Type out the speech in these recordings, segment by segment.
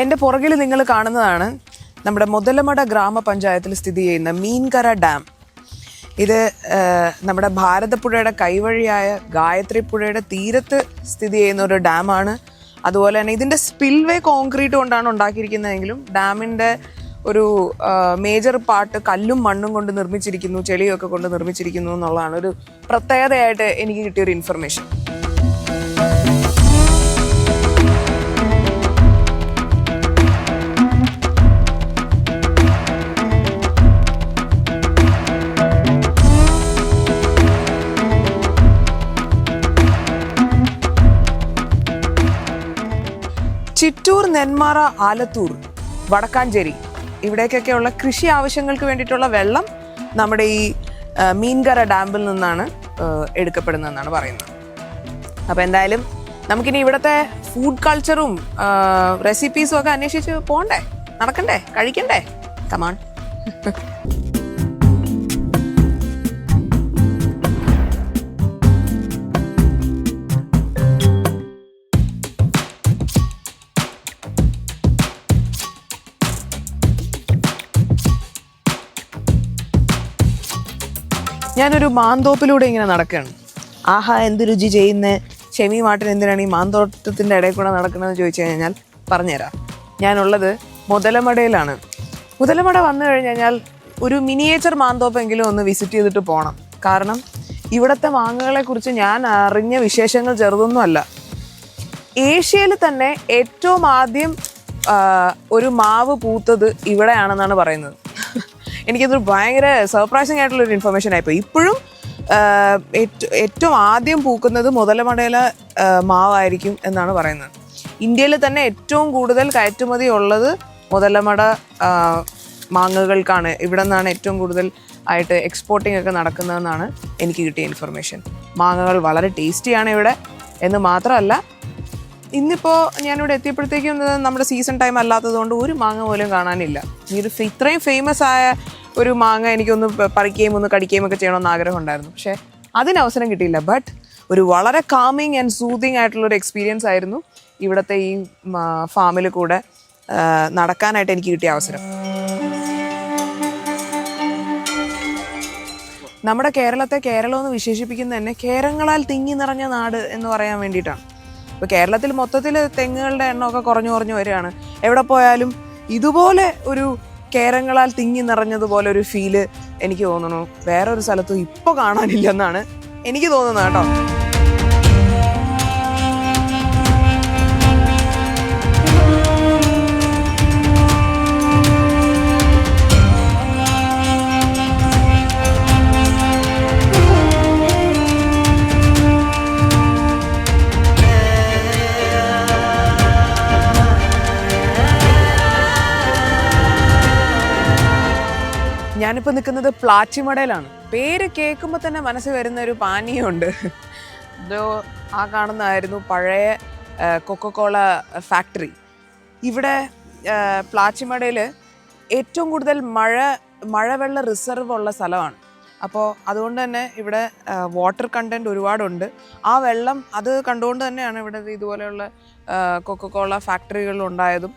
എൻ്റെ പുറകിൽ നിങ്ങൾ കാണുന്നതാണ് നമ്മുടെ മുതലമട ഗ്രാമപഞ്ചായത്തിൽ സ്ഥിതി ചെയ്യുന്ന മീൻകര ഡാം. ഇത് നമ്മുടെ ഭാരതപ്പുഴയുടെ കൈവഴിയായ ഗായത്രി പുഴയുടെ തീരത്ത് സ്ഥിതി ചെയ്യുന്ന ഒരു ഡാമാണ്. അതുപോലെ തന്നെ ഇതിൻ്റെ സ്പിൽവേ കോൺക്രീറ്റ് കൊണ്ടാണ് ഉണ്ടാക്കിയിരിക്കുന്നതെങ്കിലും ഡാമിൻ്റെ ഒരു മേജർ പാർട്ട് കല്ലും മണ്ണും കൊണ്ട് നിർമ്മിച്ചിരിക്കുന്നു, ചെളിയൊക്കെ കൊണ്ട് നിർമ്മിച്ചിരിക്കുന്നു എന്നുള്ളതാണ് ഒരു പ്രത്യേകതയായിട്ട് എനിക്ക് കിട്ടിയൊരു ഇൻഫർമേഷൻ. ചിറ്റൂർ, നെന്മാറ, ആലത്തൂർ, വടക്കാഞ്ചേരി ഇവിടേക്കൊക്കെയുള്ള കൃഷി ആവശ്യങ്ങൾക്ക് വേണ്ടിയിട്ടുള്ള വെള്ളം നമ്മുടെ ഈ മീൻകര ഡാമിൽ നിന്നാണ് എടുക്കപ്പെടുന്നതെന്നാണ് പറയുന്നത്. അപ്പോൾ എന്തായാലും നമുക്കിനി ഇവിടുത്തെ ഫുഡ് കൾച്ചറും റെസിപ്പീസും ഒക്കെ അന്വേഷിച്ച് പോകണ്ടേ, നടക്കണ്ടേ, കഴിക്കണ്ടേ? കമാൺ. ഞാനൊരു മാന്തോപ്പിലൂടെ ഇങ്ങനെ നടക്കുകയാണ്. ആഹാ, എന്ത് രുചി ചെയ്യുന്ന ഷെമി മാട്ടൻ എന്തിനാണ് ഈ മാന്തോട്ടത്തിൻ്റെ ഇടയിൽ കൂടെ നടക്കണമെന്ന് ചോദിച്ചു കഴിഞ്ഞാൽ പറഞ്ഞുതരാം. ഞാനുള്ളത് മുതലമടയിലാണ്. മുതലമട വന്നു കഴിഞ്ഞ് കഴിഞ്ഞാൽ ഒരു മിനിയേച്ചർ മാന്തോപ്പെങ്കിലും ഒന്ന് വിസിറ്റ് ചെയ്തിട്ട് പോകണം. കാരണം ഇവിടുത്തെ മാങ്ങകളെക്കുറിച്ച് ഞാൻ അറിഞ്ഞ വിശേഷങ്ങൾ ചെറുതൊന്നുമല്ല. ഏഷ്യയിൽ തന്നെ ഏറ്റവും ആദ്യം ഒരു മാവ് പൂത്തത് ഇവിടെയാണെന്നാണ് പറയുന്നത്. എനിക്കതൊരു ഭയങ്കര സർപ്രൈസിങ് ആയിട്ടുള്ളൊരു ഇൻഫർമേഷൻ ആയിപ്പോയി. ഇപ്പോഴും ഏറ്റവും ആദ്യം പൂക്കുന്നത് മുതലമടയിലെ മാവായിരിക്കും എന്നാണ് പറയുന്നത്. ഇന്ത്യയിൽ തന്നെ ഏറ്റവും കൂടുതൽ കയറ്റുമതി ഉള്ളത് മുതലമട മാങ്ങകൾക്കാണ്. ഇവിടെ നിന്നാണ് ഏറ്റവും കൂടുതൽ ആയിട്ട് എക്സ്പോർട്ടിംഗ് ഒക്കെ നടക്കുന്നതെന്നാണ് എനിക്ക് കിട്ടിയ ഇൻഫർമേഷൻ. മാങ്ങകൾ വളരെ ടേസ്റ്റിയാണ് ഇവിടെ എന്ന് മാത്രമല്ല, ഇന്നിപ്പോൾ ഞാനിവിടെ എത്തിയപ്പോഴത്തേക്കും നമ്മുടെ സീസൺ ടൈം അല്ലാത്തതുകൊണ്ട് ഒരു മാങ്ങ പോലും കാണാനില്ല. ഈ ഒരു ഇത്രയും ഫേമസ് ആയ ഒരു മാങ്ങ എനിക്കൊന്ന് പറിക്കുകയും ഒന്ന് കടിക്കുകയും ഒക്കെ ചെയ്യണമെന്ന് ആഗ്രഹം ഉണ്ടായിരുന്നു. പക്ഷേ അതിനവസരം കിട്ടിയില്ല. ബട്ട് ഒരു വളരെ കാമിങ് ആൻഡ് സൂതിങ് ആയിട്ടുള്ളൊരു എക്സ്പീരിയൻസ് ആയിരുന്നു ഇവിടുത്തെ ഈ ഫാമിൽ കൂടെ നടക്കാനായിട്ട് എനിക്ക് കിട്ടിയ അവസരം. നമ്മുടെ കേരളത്തെ കേരളമെന്ന് വിശേഷിപ്പിക്കുന്നത് തന്നെ കേരങ്ങളാൽ തിങ്ങി നിറഞ്ഞ നാട് എന്ന് പറയാൻ വേണ്ടിയിട്ടാണ്. ഇപ്പോൾ കേരളത്തിൽ മൊത്തത്തിൽ തെങ്ങുകളുടെ എണ്ണമൊക്കെ കുറഞ്ഞു വരികയാണ്. എവിടെ പോയാലും ഇതുപോലെ ഒരു കേരങ്ങളാൽ തിങ്ങി നിറഞ്ഞതുപോലെ ഒരു ഫീല് എനിക്ക് തോന്നുന്നു വേറൊരു സ്ഥലത്തും ഇപ്പോൾ കാണാനില്ലെന്നാണ് എനിക്ക് തോന്നുന്നത് കേട്ടോ. ഞാനിപ്പോൾ നിൽക്കുന്നത് പ്ലാച്ചിമടയിലാണ്. പേര് കേൾക്കുമ്പോൾ തന്നെ മനസ്സിൽ വരുന്ന ഒരു പാനീയമുണ്ട്. ഇതോ ആ കാണുന്നതായിരുന്നു പഴയ കൊക്കക്കോള ഫാക്ടറി. ഇവിടെ പ്ലാച്ചിമടയിൽ ഏറ്റവും കൂടുതൽ മഴവെള്ള റിസർവ് ഉള്ള സ്ഥലമാണ്. അപ്പോൾ അതുകൊണ്ട് തന്നെ ഇവിടെ വാട്ടർ കണ്ടൻറ്റ് ഒരുപാടുണ്ട്. ആ വെള്ളം അത് കണ്ടുകൊണ്ട് തന്നെയാണ് ഇവിടെ ഇതുപോലെയുള്ള കൊക്കക്കോള ഫാക്ടറികൾ ഉണ്ടായതും.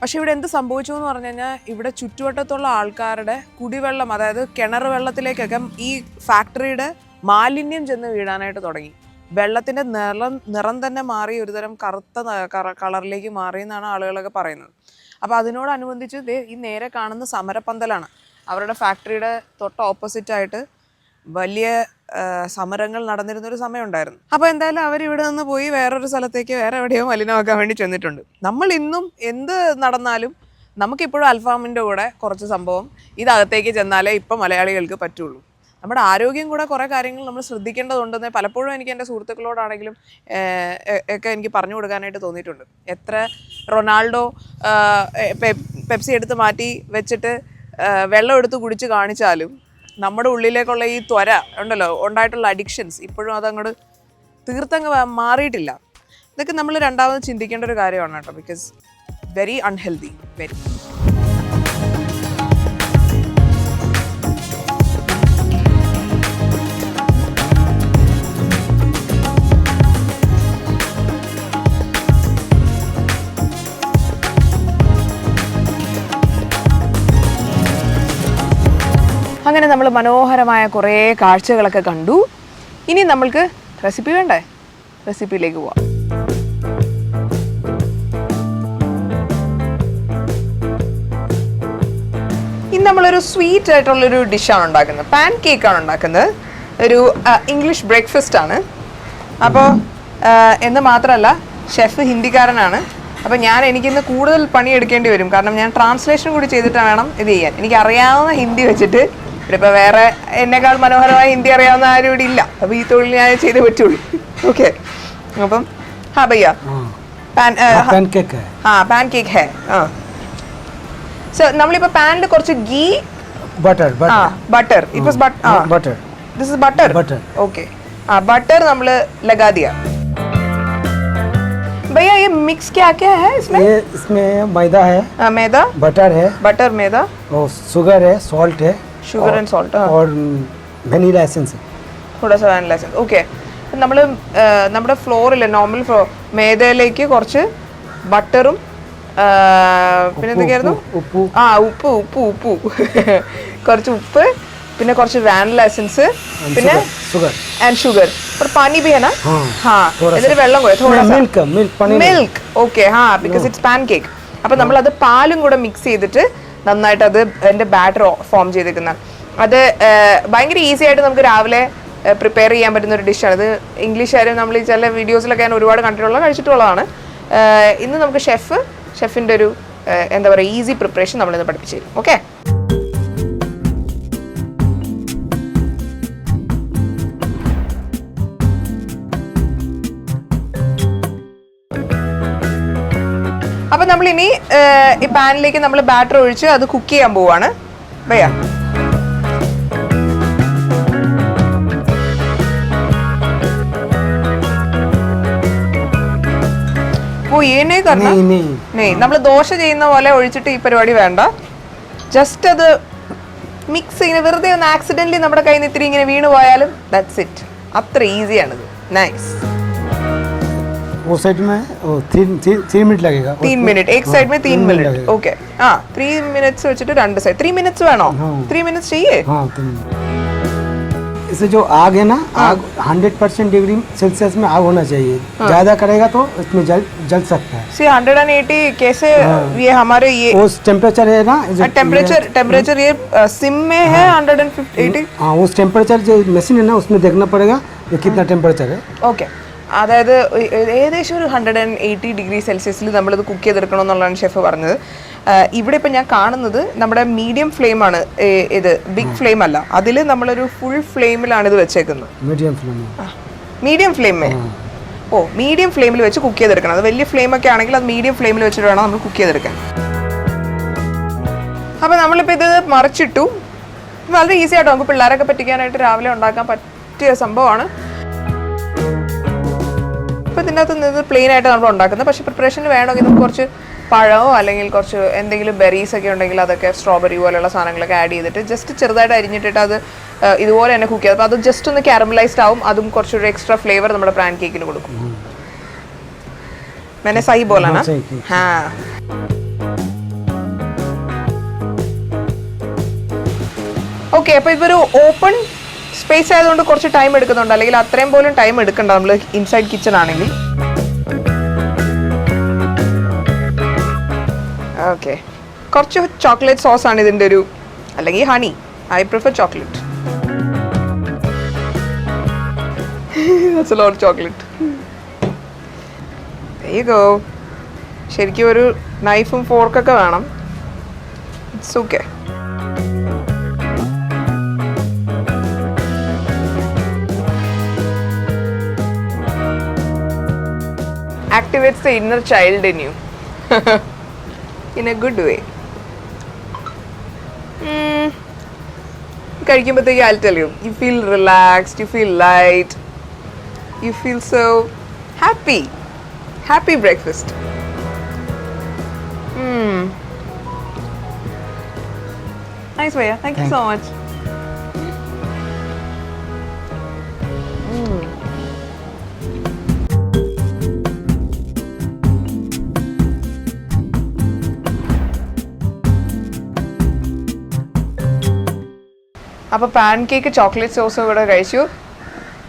പക്ഷെ ഇവിടെ എന്ത് സംഭവിച്ചു എന്ന് പറഞ്ഞു കഴിഞ്ഞാൽ ഇവിടെ ചുറ്റുവട്ടത്തുള്ള ആൾക്കാരുടെ കുടിവെള്ളം, അതായത് കിണർ വെള്ളത്തിലേക്കൊക്കെ ഈ ഫാക്ടറിയുടെ മാലിന്യം ചെന്ന് വീഴാനായിട്ട് തുടങ്ങി. വെള്ളത്തിൻ്റെ നിറം തന്നെ മാറി ഒരുതരം കറുത്ത കളറിലേക്ക് മാറി എന്നാണ് ആളുകളൊക്കെ പറയുന്നത്. അപ്പോൾ അതിനോടനുബന്ധിച്ച് ഈ നേരെ കാണുന്ന സമരപ്പന്തലാണ്. അവരുടെ ഫാക്ടറിയുടെ തൊട്ട് ഓപ്പോസിറ്റായിട്ട് വലിയ സമരങ്ങൾ നടന്നിരുന്നൊരു സമയമുണ്ടായിരുന്നു. അപ്പോൾ എന്തായാലും അവരിവിടെ നിന്ന് പോയി വേറൊരു സ്ഥലത്തേക്ക് വേറെ എവിടെയോ മലിനമാക്കാൻ വേണ്ടി ചെന്നിട്ടുണ്ട്. നമ്മൾ ഇന്നും എന്ത് നടന്നാലും നമുക്കിപ്പോഴും അൽഫാമിൻ്റെ കൂടെ കുറച്ച് സംഭവം ഇതകത്തേക്ക് ചെന്നാലേ ഇപ്പം മലയാളികൾക്ക് പറ്റുള്ളൂ. നമ്മുടെ ആരോഗ്യം കൂടെ കുറേ കാര്യങ്ങൾ നമ്മൾ ശ്രദ്ധിക്കേണ്ടതുണ്ടെന്ന് പലപ്പോഴും എനിക്ക് എൻ്റെ സുഹൃത്തുക്കളോടാണെങ്കിലും ഒക്കെ എനിക്ക് പറഞ്ഞു കൊടുക്കാനായിട്ട് തോന്നിയിട്ടുണ്ട്. എത്ര റൊണാൾഡോ പെപ്സി എടുത്ത് മാറ്റി വെച്ചിട്ട് വെള്ളം എടുത്ത് കുടിച്ച് കാണിച്ചാലും നമ്മുടെ ഉള്ളിലേക്കുള്ള ഈ ത്വര ഉണ്ടല്ലോ, ഉണ്ടായിട്ടുള്ള അഡിക്ഷൻസ് ഇപ്പോഴും അതങ്ങോട്ട് തീർത്തങ്ങ് മാറിയിട്ടില്ല. ഇതൊക്കെ നമ്മൾ രണ്ടാമത് ചിന്തിക്കേണ്ട ഒരു കാര്യമാണ് കേട്ടോ. Because very unhealthy, very. അങ്ങനെ നമ്മൾ മനോഹരമായ കുറേ കാഴ്ചകളൊക്കെ കണ്ടു. ഇനി നമ്മൾക്ക് റെസിപ്പി വേണ്ടേ? റെസിപ്പിയിലേക്ക് പോവാം. ഇന്ന് നമ്മളൊരു സ്വീറ്റ് ആയിട്ടുള്ളൊരു ഡിഷാണ് ഉണ്ടാക്കുന്നത്. പാൻ കേക്കാണ് ഉണ്ടാക്കുന്നത്. ഒരു ഇംഗ്ലീഷ് ബ്രേക്ക്ഫാസ്റ്റ് ആണ്. അപ്പോൾ എന്ന് മാത്രമല്ല ഷെഫ് ഹിന്ദിക്കാരനാണ്. അപ്പോൾ എനിക്കിന്ന് കൂടുതൽ പണിയെടുക്കേണ്ടി വരും. കാരണം ഞാൻ ട്രാൻസ്ലേഷൻ കൂടി ചെയ്തിട്ട് വേണം ഇത് ചെയ്യാൻ. എനിക്കറിയാവുന്ന ഹിന്ദി വെച്ചിട്ട് ഇപ്പോൾ വേറെ എന്നെക്കാൾ മനോഹരമായ ഹിന്ദി അറിയാവുന്ന ആരും ഇവിടെ ഇല്ല. അപ്പോൾ ഈ തൊഴിൽ ഞാൻ ചെയ്തേ പറ്റുള്ളൂ. ഓക്കെ, അപ്പം हाँ भैया പാൻ കേക്ക് ഹേ. സോ നമ്മളിപ്പോൾ പാനിൽ കുറച്ച് ഗീ ബട്ടർ ഇപ്പൊ butter this is butter okay butter നമ്മൾ लगा दिया. भैया ये मिक्स क्या क्या है इसमें? इसमें मैदा है, मैदा, बटर मैदा और शुगर है, सॉल्ट है, शुगर एंड सॉल्ट और वनीला एसेंस है, थोड़ा सा वनीला एसेंस. ओके, നമ്മൾ നമ്മുടെ ഫ്ലോറിൽ നോർമൽ മേദയിലേക്ക് കുറച്ച് ബട്ടറും പിന്നെ എന്തൊക്കെയായിരുന്നു ഉപ്പ് കുറച്ച് ഉപ്പ് പിന്നെ കുറച്ച് വാനില എസൻസ് പിന്നെ ഷുഗർ और पानी भी है ना? हाँ ഇതിൽ വെള്ളം കൂടെ थोड़ा सा മിൽക്ക് ഓക്കെ हाँ because it's pancake. അപ്പോൾ നമ്മൾ അത് പാലും കൂടെ മിക്സ് ചെയ്തിട്ട് നന്നായിട്ട് അത് അതിന്റെ ബാറ്റർ ഫോം ചെയ്തിരിക്കുന്ന അത് ഭയങ്കര ഈസി ആയിട്ട് നമുക്ക് രാവിലെ പ്രിപ്പയർ ചെയ്യാൻ പറ്റുന്ന ഒരു ഡിഷാണ്. ഇത് ഇംഗ്ലീഷുകാരും നമ്മൾ ഈ ചില വീഡിയോസിലൊക്കെ ഞാൻ ഒരുപാട് കഴിച്ചിട്ടുള്ളതാണ്. ഇന്ന് നമുക്ക് ഷെഫിൻ്റെ ഒരു എന്താ പറയുക ഈസി പ്രിപ്പറേഷൻ നമ്മളിന്ന് പഠിപ്പിച്ചു തരും. ഓക്കെ, അപ്പം നമ്മളിനി ഈ പാനിലേക്ക് നമ്മൾ ബാറ്റർ ഒഴിച്ച് അത് കുക്ക് ചെയ്യാൻ പോവാണ്. ഭയ്യ നമ്മൾ ദോശ ചെയ്യുന്ന പോലെ ഒഴിച്ചിട്ട് ഈ പരിപാടി വേണ്ട. ജസ്റ്റ് അത് മിക്സ് ചെയ്യുന്ന വെറുതെ ഒന്ന് ആക്സിഡന്റലി നമ്മുടെ കയ്യിൽ നിന്ന് ഇത്തിരി ഇങ്ങനെ വീണ് പോയാലും ദാറ്റ്സ് ഇറ്റ്. അത്ര ഈസിയാണിത്. നൈസ്. वो साइड में 3 मिनट लगेगा. 3 मिनट एक साइड में 3 मिनट. ओके, हाँ 3 मिनट्स വെച്ചിട്ട് രണ്ട് സൈഡ് 3 मिनट्स വേണോ? 3 मिनट्स चाहिए. हाँ, इससे जो आग है ना, आग 100% डिग्री सेल्सियस में आग होना चाहिए. ज्यादा करेगा तो इसमें जल सकता है. सी 180 कैसे? ये हमारे ये उस टेम्परेचर है ना, टेम्परेचर ये सिम में है 180. हाँ, उस टेम्परेचर जो मशीन है ना उसमें देखना पड़ेगा ये कितना टेम्परेचर है. ओके, അതായത് ഏകദേശം ഒരു 180 ഡിഗ്രി സെൽഷ്യസിൽ നമ്മളിത് കുക്ക് ചെയ്തെടുക്കണം എന്നുള്ളതാണ് ഷെഫ് പറഞ്ഞത്. ഇവിടെ ഇപ്പം ഞാൻ കാണുന്നത് നമ്മുടെ മീഡിയം ഫ്ലെയിമാണ്. ഇത് ബിഗ് ഫ്ലെയിം അല്ല, അതിൽ നമ്മളൊരു ഫുൾ ഫ്ലെയിമിലാണ് ഇത് വെച്ചേക്കുന്നത്. മീഡിയം ഫ്ലെയിമേ മീഡിയം ഫ്ലെയിമിൽ വെച്ച് കുക്ക് ചെയ്തെടുക്കണം. അത് വലിയ ഫ്ലെയിമൊക്കെ ആണെങ്കിൽ അത് മീഡിയം ഫ്ലെയിമിൽ വെച്ചിട്ട് വേണം നമ്മൾ കുക്ക് ചെയ്തെടുക്കാൻ. അപ്പോൾ നമ്മളിപ്പോൾ ഇത് മറിച്ചിട്ടു. വളരെ ഈസി ആയിട്ട് നമുക്ക് പിള്ളേരൊക്കെ പറ്റിക്കാനായിട്ട് രാവിലെ ഉണ്ടാക്കാൻ പറ്റിയ സംഭവമാണ്. ഇപ്പോൾ ഇതിൻ്റെ അകത്ത് നിന്ന് പ്ലെയിൻ ആയിട്ട് നമ്മൾ ഉണ്ടാക്കുന്നത്. പക്ഷേ പ്രിപ്പറേഷന് വേണമെങ്കിൽ നമുക്ക് കുറച്ച് പഴമോ അല്ലെങ്കിൽ കുറച്ച് എന്തെങ്കിലും ബെറീസ് ഒക്കെ ഉണ്ടെങ്കിൽ അതൊക്കെ സ്ട്രോബെറി പോലെയുള്ള സാധനങ്ങളൊക്കെ ആഡ് ചെയ്തിട്ട് ജസ്റ്റ് ചെറുതായിട്ട് അരിഞ്ഞിട്ടിട്ട് അത് ഇതുപോലെ തന്നെ കുക്ക് ചെയ്യും. അപ്പോൾ അത് ജസ്റ്റ് ഒന്ന് കാരമലൈസ്ഡ് ആവും. അതും കുറച്ചൊരു എക്സ്ട്രാ ഫ്ലേവർ നമ്മുടെ പാൻ കേക്കിന് കൊടുക്കും. मैंने सही बोला ना? हाँ. ഓക്കെ, അപ്പോൾ ഇതൊരു ഓപ്പൺ സ്പേസ് ആയതുകൊണ്ട് കുറച്ച് ടൈം എടുക്കുന്നുണ്ട്. അല്ലെങ്കിൽ അത്രയും പോലും ടൈം എടുക്കണ്ട നമ്മൾ ഇൻസൈഡ് കിച്ചൺ ആണെങ്കിൽ. ഓക്കെ, കുറച്ച് ചോക്ലേറ്റ് സോസ് ആണ് ഇതിൻ്റെ ഒരു, അല്ലെങ്കിൽ honey. I prefer chocolate. That's a lot of chocolate. There you go. ശരിക്കും ഒരു നൈഫും ഫോർക്കൊക്കെ വേണം. It's okay. Activates the inner child in you in a good way. കഴിക്കുമ്പോഴത്തേക്ക് I'll tell you, you feel relaxed, you feel light, you feel so happy breakfast. Nice, Bhaiya. Thank you so much. അപ്പോൾ pan cake chocolate സോസും കൂടെ കഴിച്ചു.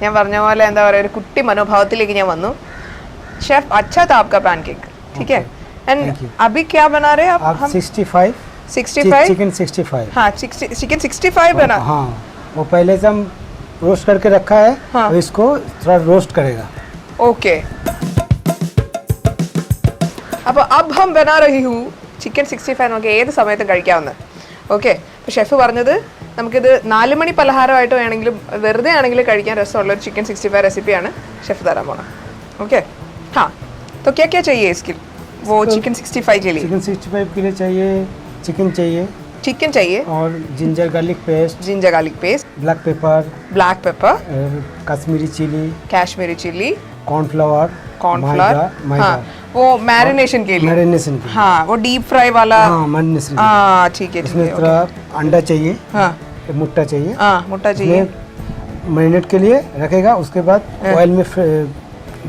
ഞാൻ പറഞ്ഞ പോലെ എന്താ പറയുക, ഒരു കുട്ടി മനോഭാവത്തിലേക്ക് ഞാൻ വന്നു. ഷെഫ് अच्छा था आपका पैनकेक, ठीक है. एंड अभी क्या बना रहे हैं आप? 65 चिकन 65. हाँ, चिकन 65 बना. हाँ, वो पहले से हम रोस्ट करके रखा है. हाँ. तो इसको थोड़ा रोस्ट करेगा. ओके. अब हम बना रही हूँ ചിക്കൻ 65 നമുക്ക് ഏത് സമയത്തും കഴിക്കാവുന്ന. ഓക്കെ. അപ്പോൾ ഷെഫ് പറഞ്ഞത് നമുക്കിത് 4 മണി പലഹാരമായിട്ട് വേണമെങ്കിലും വെറുതെ ആണെങ്കിലും കഴിക്കാൻ രസമുള്ള ഒരു ചിക്കൻ 65 റെസിപ്പിയാണ് ഷെഫ് തരാൻ പോണത്. ഓക്കെ. हाँ, तो क्या क्या चाहिए इसके वो चिकन 65 के लिए? चिकन 65 के लिए चाहिए चिकन चाहिए और ginger garlic paste, black pepper, Kashmiri chili, cornflour, मैदा. हाँ, वो मैरिनेशन के लिए. हाँ, वो डीप फ्राई वाला. हाँ, मैरिनेशन. हाँ, ठीक है. इसमें थोड़ा अंडा चाहिए. हाँ, मुट्टा चाहिए. हाँ, मुट्टा चाहिए. मैरिनेट के लिए रखेगा. उसके बाद ऑयल में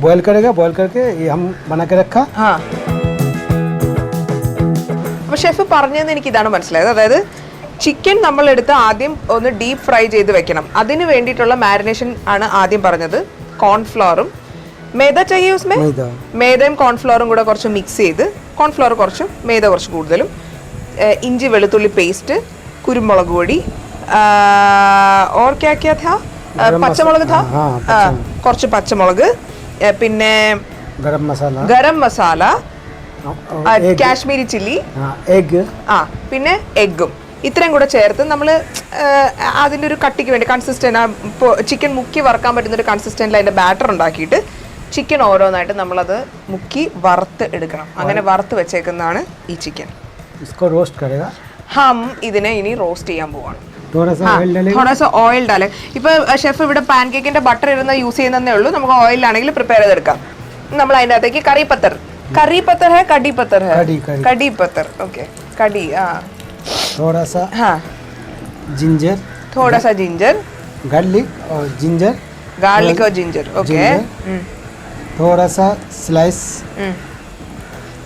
बॉयल करेगा. बॉयल करके ये हम बना के रखा. हाँ. അപ്പോൾ ഷെഫ് പറഞ്ഞതെന്ന് എനിക്ക് ഇതാണ് മനസ്സിലായത്. അതായത് ചിക്കൻ നമ്മളെടുത്ത് ആദ്യം ഒന്ന് ഡീപ്പ് ഫ്രൈ ചെയ്ത് വെക്കണം. അതിന് വേണ്ടിയിട്ടുള്ള മാരിനേഷൻ ആണ് ആദ്യം പറഞ്ഞത്. കോൺഫ്ലോറും മേദ ചെയ്യേ ഉസ്മേ, മേദയും കോൺഫ്ലോറും കൂടെ കുറച്ച് മിക്സ് ചെയ്ത്, കോൺഫ്ലോർ കുറച്ചും മേദ കുറച്ച് കൂടുതലും, ഇഞ്ചി വെളുത്തുള്ളി പേസ്റ്റ്, കുരുമുളക് പൊടി, ഓർ ക്യാ ക്യാ था, പച്ചമുളക് था, കുറച്ച് പച്ചമുളക്, പിന്നെ ഗരം മസാല, കാശ്മീരി ചില്ലി, പിന്നെ എഗ്ഗും ഇത്രയും കൂടെ ചേർത്ത് നമ്മൾ അതിൻ്റെ ഒരു കട്ടിക്ക് വേണ്ടി കൺസിസ്റ്റൻ്റ് ഇപ്പോൾ ചിക്കൻ മുക്കി വറുക്കാൻ പറ്റുന്ന ഒരു കൺസിസ്റ്റൻ്റിൽ അതിൻ്റെ ബാറ്റർ ഉണ്ടാക്കിയിട്ട് ചിക്കൻ ഓരോന്നായിട്ട് നമ്മളത് മുക്കി വറുത്ത് എടുക്കണം. അങ്ങനെ വറുത്ത് വെച്ചേക്കുന്നതാണ് ഈ ചിക്കൻ. ഹം ഇതിനെ ഇനി റോസ്റ്റ് ചെയ്യാൻ പോവാണ്. Oil Dale. ഇപ്പൊ ഷെഫ് ഇവിടെ പാൻ കേക്കിന്റെ ബട്ടർ ഇരുന്ന് യൂസ് ചെയ്യുന്നതേ ഉള്ളൂ. നമുക്ക് ഓയിലാണെങ്കിൽ പ്രിപ്പയർ ചെയ്തെടുക്കാം. നമ്മൾ അതിൻ്റെ അകത്തേക്ക് കറി പത്തർ है, कड़ी पत्तर है, कड़ी पत्तर. ओके, कड़ी. हाँ, थोड़ा सा जिंजर, गार्लिक और जिंजर. ओके. थोड़ा सा स्लाइस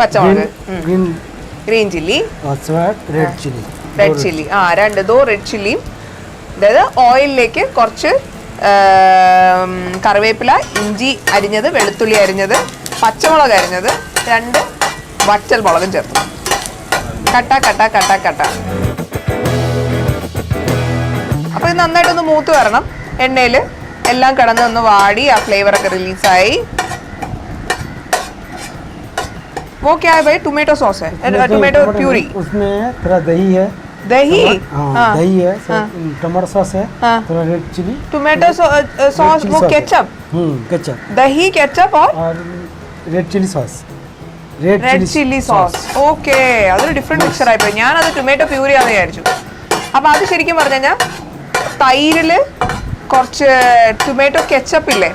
പച്ചമുളക്, ഗ്രീൻ ചില്ലി और रेड चिली. ദോ റെഡ് ചില്ലിയും. അതായത് ഓയിലിലേക്ക് കുറച്ച് കറിവേപ്പില, ഇഞ്ചി അരിഞ്ഞത്, വെളുത്തുള്ളി അരിഞ്ഞത്, പച്ചമുളക് അരിഞ്ഞത്, 2 വറ്റൽ മുളകും ചേർത്തു. കട്ട. അപ്പോൾ ഇത് നന്നായിട്ടൊന്ന് മൂത്ത് വരണം എണ്ണയിൽ. എല്ലാം കിടന്ന് ഒന്ന് വാടി ആ ഫ്ലേവറൊക്കെ റിലീസായി. वो क्या है भाई? टोमेटो सॉस है, टोमेटो प्यूरी. उसमें थोड़ा दही है. दही है, टमाटो सॉस है, थोड़ा रेड चिली, टोमेटो सॉस, वो केचप, दही, केचप और रेड चिली सॉस. ഓക്കെ. അതൊരു ഡിഫറെന്റ് മിക്സർ ആയിപ്പോയി. ഞാനത് ടൊമാറ്റോ പ്യൂരി ആണെന്ന് വിചാരിച്ചു. അപ്പോൾ അത് ശരിക്കും പറഞ്ഞു കഴിഞ്ഞാൽ തൈരിൽ കുറച്ച് ടൊമാറ്റോ കെച്ചപ്പ് ഇല്ലേ,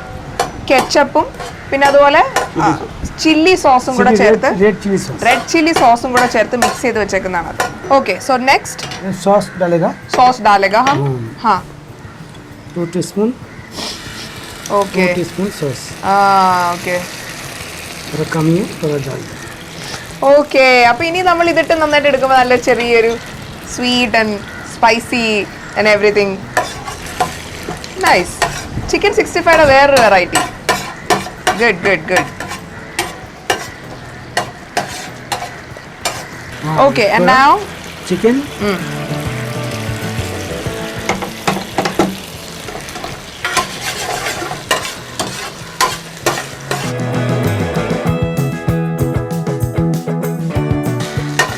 കെച്ചപ്പും പിന്നെ അതുപോലെ ചില്ലി സോസും കൂടെ ചേർത്ത്, റെഡ് ചില്ലി സോസും കൂടെ ചേർത്ത് മിക്സ് ചെയ്ത് വെച്ചേക്കുന്നതാണ് അത്. ഓക്കെ. സോ നെക്സ്റ്റ് सॉस डालेगा हम. हाँ, 2 teaspoon. Okay. 2 teaspoon sauce. Okay. थोड़ा कम है, थोड़ा डाल. ഓക്കെ. അപ്പോൾ ഇനി നമ്മൾ ഇതിട്ട് നന്നായിട്ട് എടുക്കുമ്പോൾ നല്ല ചെറിയൊരു sweet and spicy and everything. Nice. Chicken 65യുടെ വേറൊരു variety. Good. Okay, and now chicken.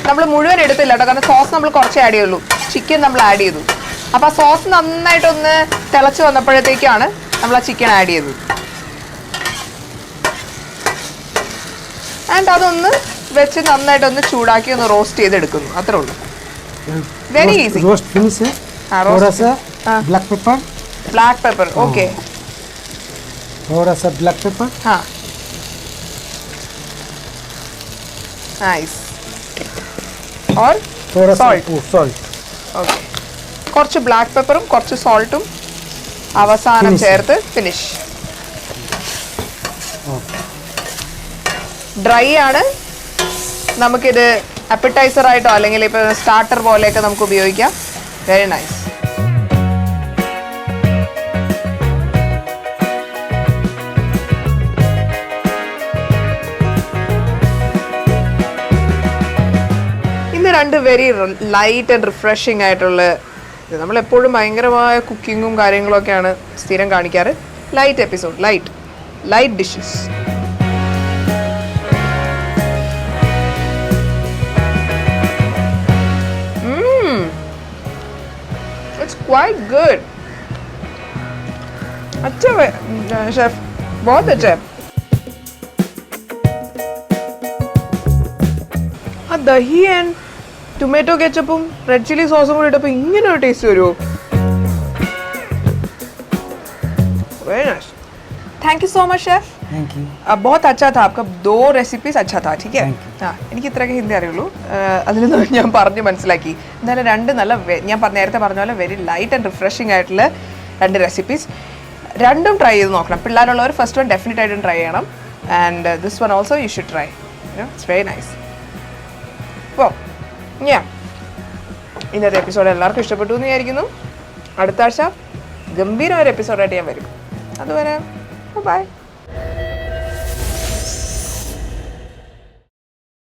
നമ്മൾ മുഴുവൻ എടുത്തില്ല കേട്ടോ, കാരണം സോസ് നമ്മൾ കുറച്ചേ ആഡ് ചെയ്യുള്ളൂ. ചിക്കൻ നമ്മൾ ആഡ് ചെയ്തു. അപ്പോൾ ആ സോസ് നന്നായിട്ടൊന്ന് തിളച്ച് വന്നപ്പോഴത്തേക്കാണ് നമ്മൾ ആ ചിക്കൻ ആഡ് ചെയ്തത്. ആൻഡ് അതൊന്ന് വെച്ച് നന്നായിട്ടൊന്ന് ചൂടാക്കി ഒന്ന് റോസ്റ്റ് ചെയ്തെടുക്കുന്നു. അത്രേ ഉള്ളൂ. Very easy. रोस्ट फिनिश है. थोड़ा सा ब्लैक पेपर. ओके. थोड़ा सा ब्लैक पेपर. हाँ, नाइस. और थोड़ा सा सॉल्ट. ओके. കുറച്ച് ബ്ലാക്ക് പെപ്പറും കുറച്ച് സോൾട്ടും അവസാനം ചേർത്ത് ഫിനിഷ്. ഡ്രൈ ആണ്. നമുക്കിത് അപ്പറ്റൈസർ ആയിട്ടോ അല്ലെങ്കിൽ ഇപ്പോൾ സ്റ്റാർട്ടർ പോലെയൊക്കെ നമുക്ക് ഉപയോഗിക്കാം. Very nice. രണ്ട് വെരി ലൈറ്റ് ആൻഡ് റിഫ്രഷിംഗ് ആയിട്ടുള്ള ഇത്. നമ്മളെപ്പോഴും ഭയങ്കരമായ കുക്കിങ്ങും കാര്യങ്ങളൊക്കെയാണ് സ്ഥിരം കാണിക്കാറ്. Light episode, light dishes. It's quite good. अच्छा शेफ, बहुत अच्छा है. ആ ദഹി ആൻഡ് ടൊമാറ്റോ കെച്ചപ്പും റെഡ് ചില്ലി സോസും കൂടി ഇട്ടപ്പോൾ ഇങ്ങനെ ഒരു ടേസ്റ്റ് വരുമോ? Very nice. Thank you so much chef. Thank you. बहुत अच्छा था आपका. 2 रेसिपीज अच्छा था. ठीक है. ആ എനിക്ക് ഇത്രയൊക്കെ ഹിന്ദി അറിയുള്ളൂ. അതിൽ നിന്ന് ഞാൻ പറഞ്ഞ് മനസ്സിലാക്കി. എന്തായാലും രണ്ട് നല്ല ഞാൻ നേരത്തെ പറഞ്ഞ പോലെ വെരി ലൈറ്റ് ആൻഡ് റിഫ്രഷിംഗ് ആയിട്ടുള്ള 2 റെസിപ്പീസ്. രണ്ടും ട്രൈ ചെയ്ത് നോക്കണം. പിള്ളേരുള്ളവർ ഫസ്റ്റ് വൺ ഡെഫിനറ്റ് ആയിട്ടും ട്രൈ ചെയ്യണം. And this one also you should try. It's very nice. അപ്പോൾ ഇന്നത്തെ എപ്പിസോഡ് എല്ലാവർക്കും ഇഷ്ടപ്പെട്ടു എന്ന് വിചാരിക്കുന്നു. അടുത്ത ആഴ്ച ഗംഭീരമായ എപ്പിസോഡായിട്ട് ഞാൻ വരും. അതുവരെ ബൈ.